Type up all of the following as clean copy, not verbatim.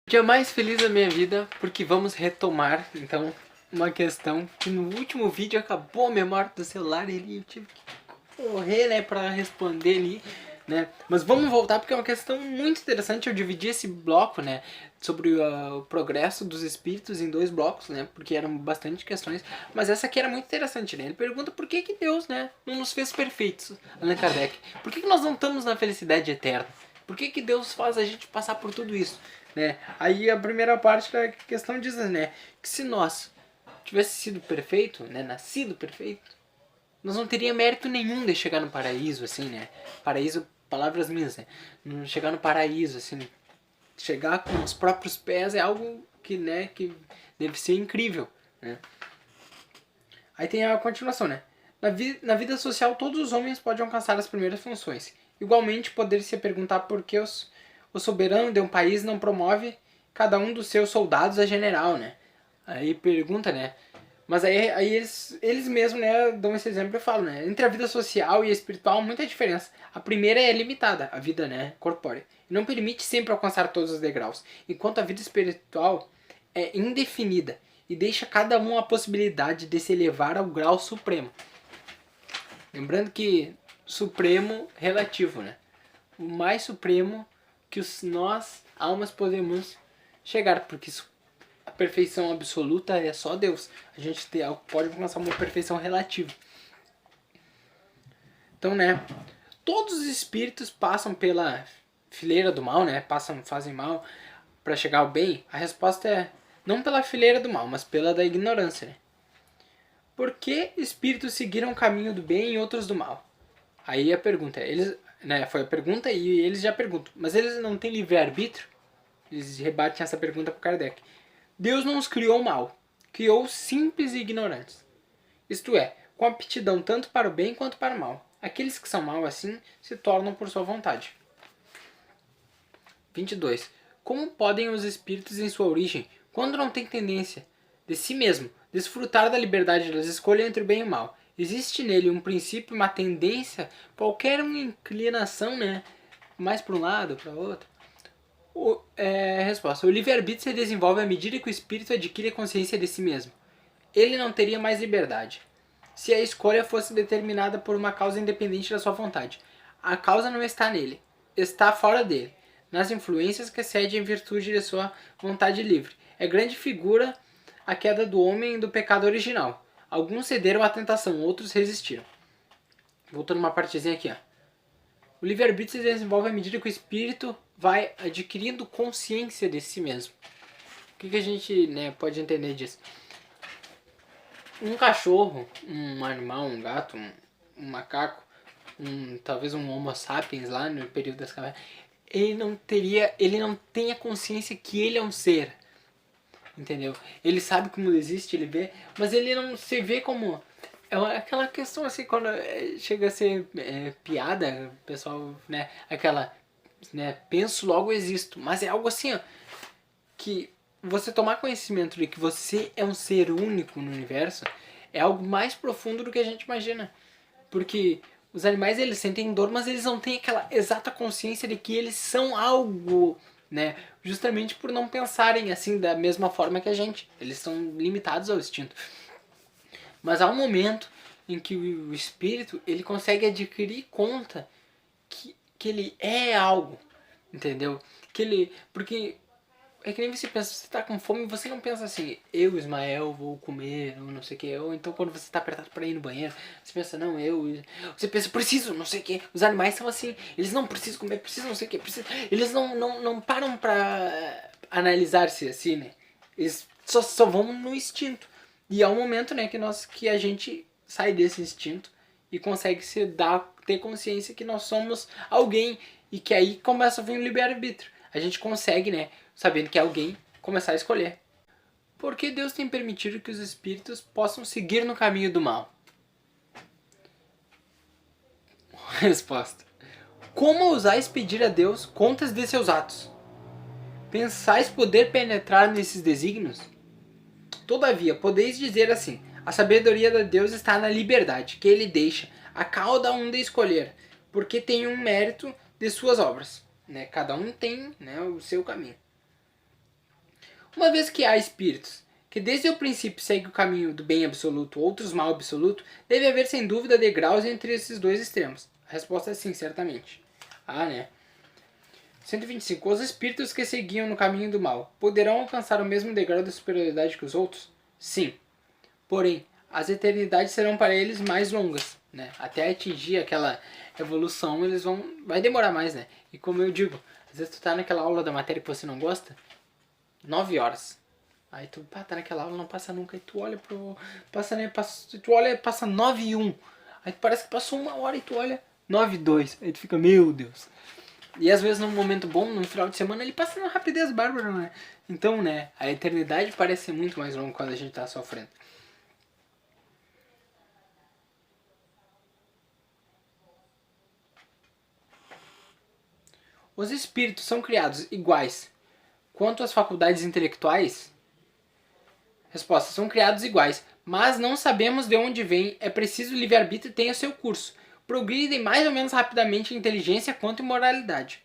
Dia mais feliz da minha vida, porque vamos retomar, então, uma questão que no último vídeo acabou a memória do celular e eu tive que correr, né, pra responder ali, né. Mas vamos voltar porque é uma questão muito interessante. Eu dividi esse bloco, né, sobre o progresso dos espíritos em 2 blocos, né, porque eram bastante questões, mas essa aqui era muito interessante, né. Ele pergunta por que Deus, né, não nos fez perfeitos, Allan Kardec. Por que nós não estamos na felicidade eterna? Por que Deus faz a gente passar por tudo isso? Né? Aí a primeira parte da questão diz, né, que se nós tivesse sido perfeito, né, nascido perfeito, nós não teria mérito nenhum de chegar no paraíso, assim, né? Paraíso, palavras minhas, né? Não chegar no paraíso, assim, chegar com os próprios pés é algo que, né, que deve ser incrível, né? Aí tem a continuação, né? Na vida social, todos os homens podem alcançar as primeiras funções. Igualmente, poder-se perguntar por que o soberano de um país não promove cada um dos seus soldados a general, né? Aí pergunta, né? Mas aí eles mesmos, né, dão esse exemplo e falam, né? Entre a vida social e a espiritual, há muita diferença. A primeira é limitada, a vida, né, corpórea. E não permite sempre alcançar todos os degraus. Enquanto a vida espiritual é indefinida e deixa cada um a possibilidade de se elevar ao grau supremo. Lembrando que supremo relativo, né? O mais supremo que nós, almas, podemos chegar, porque a perfeição absoluta é só Deus. A gente pode alcançar uma perfeição relativa. Então, né, todos os espíritos passam pela fileira do mal, né? Fazem mal para chegar ao bem. A resposta é não pela fileira do mal, mas pela da ignorância, né? Por que espíritos seguiram o caminho do bem e outros do mal? Aí a pergunta, foi a pergunta e eles já perguntam, mas eles não têm livre-arbítrio? Eles rebatem essa pergunta para Kardec. Deus não os criou mal, criou simples e ignorantes. Isto é, com aptidão tanto para o bem quanto para o mal. Aqueles que são mal assim se tornam por sua vontade. 22. Como podem os espíritos em sua origem, quando não têm tendência de si mesmo, desfrutar da liberdade das escolhas entre o bem e o mal? Existe nele um princípio, uma tendência, qualquer uma inclinação, né? Mais para um lado, para outro. Resposta. O livre-arbítrio se desenvolve à medida que o espírito adquire consciência de si mesmo. Ele não teria mais liberdade se a escolha fosse determinada por uma causa independente da sua vontade. A causa não está nele, está fora dele, nas influências que cede em virtude de sua vontade livre. É grande figura a queda do homem e do pecado original. Alguns cederam à tentação, outros resistiram. Voltando uma partezinha aqui, ó. O livre-arbítrio se desenvolve à medida que o espírito vai adquirindo consciência de si mesmo. O que a gente, né, pode entender disso? Um cachorro, um animal, um gato, um macaco, talvez um homo sapiens lá no período das cavernas, ele não tem a consciência que ele é um ser, entendeu? Ele sabe que o mundo existe, ele vê, mas ele não se vê como... É aquela questão assim, quando chega a ser piada, o pessoal, né, aquela, né, penso logo existo, mas é algo assim, ó, que você tomar conhecimento de que você é um ser único no universo é algo mais profundo do que a gente imagina. Porque os animais, eles sentem dor, mas eles não têm aquela exata consciência de que eles são algo, né? Justamente por não pensarem assim da mesma forma que a gente. Eles são limitados ao instinto. Mas há um momento em que o espírito, ele consegue adquirir conta que ele é algo, entendeu? Porque é que nem você pensa, você tá com fome, você não pensa assim, eu, Ismael, vou comer, ou não sei o que. Ou então quando você tá apertado pra ir no banheiro, você pensa, não, você pensa, preciso, não sei o que. Os animais são assim, eles não precisam comer, precisam não sei o que, eles não param pra analisar-se assim, né? Eles só vão no instinto. E é um momento, né, que a gente sai desse instinto e consegue ter consciência que nós somos alguém. E que aí começa a vir o livre-arbítrio. A gente consegue, né, sabendo que é alguém, começar a escolher. Por que Deus tem permitido que os espíritos possam seguir no caminho do mal? Resposta. Como ousais pedir a Deus contas de seus atos? Pensais poder penetrar nesses desígnios? Todavia, podeis dizer assim, a sabedoria de Deus está na liberdade, que ele deixa a cada um de escolher, porque tem um mérito de suas obras. Né? Cada um tem, né, o seu caminho. Uma vez que há espíritos que desde o princípio seguem o caminho do bem absoluto, outros mal absoluto, deve haver sem dúvida degraus entre esses dois extremos. A resposta é sim, certamente. Né? 125. Os espíritos que seguiam no caminho do mal poderão alcançar o mesmo degrau de superioridade que os outros? Sim. Porém, as eternidades serão para eles mais longas, né? Até atingir aquela evolução, vai demorar mais, né? E como eu digo, às vezes tu tá naquela aula da matéria que você não gosta, 9 horas. Aí tu tá naquela aula, não passa nunca, aí tu olha passa 9:01. Aí parece que passou 1 hora e tu olha 9:02. Aí tu fica, meu Deus. E às vezes num momento bom, num final de semana, ele passa numa rapidez bárbara, né? Então, né, a eternidade parece ser muito mais longa quando a gente tá sofrendo. Os espíritos são criados iguais quanto às faculdades intelectuais? Resposta: são criados iguais, mas não sabemos de onde vêm, é preciso o livre-arbítrio tenha seu curso. Progridem mais ou menos rapidamente em inteligência quanto em moralidade.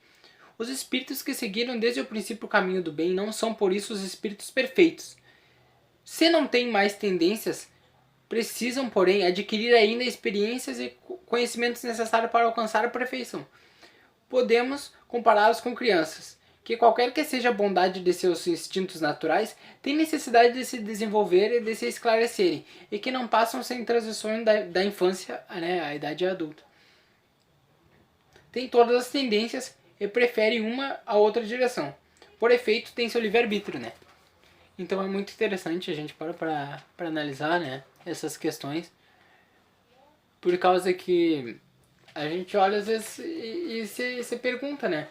Os espíritos que seguiram desde o princípio o caminho do bem não são por isso os espíritos perfeitos. Se não têm mais tendências, precisam, porém, adquirir ainda experiências e conhecimentos necessários para alcançar a perfeição. Podemos compará-los com crianças, que qualquer que seja a bondade de seus instintos naturais, têm necessidade de se desenvolver e de se esclarecerem, e que não passam sem transições da infância, né, à idade adulta. Tem todas as tendências e preferem uma a outra direção. Por efeito, tem seu livre-arbítrio, né? Então é muito interessante a gente para analisar, né, essas questões, por causa que a gente olha às vezes e se pergunta, né?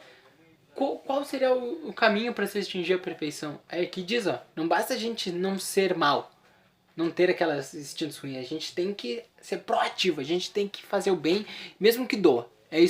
Qual seria o caminho para se atingir a perfeição? É que diz, ó, não basta a gente não ser mal, não ter aquelas instintos ruins, a gente tem que ser proativo, a gente tem que fazer o bem, mesmo que doa.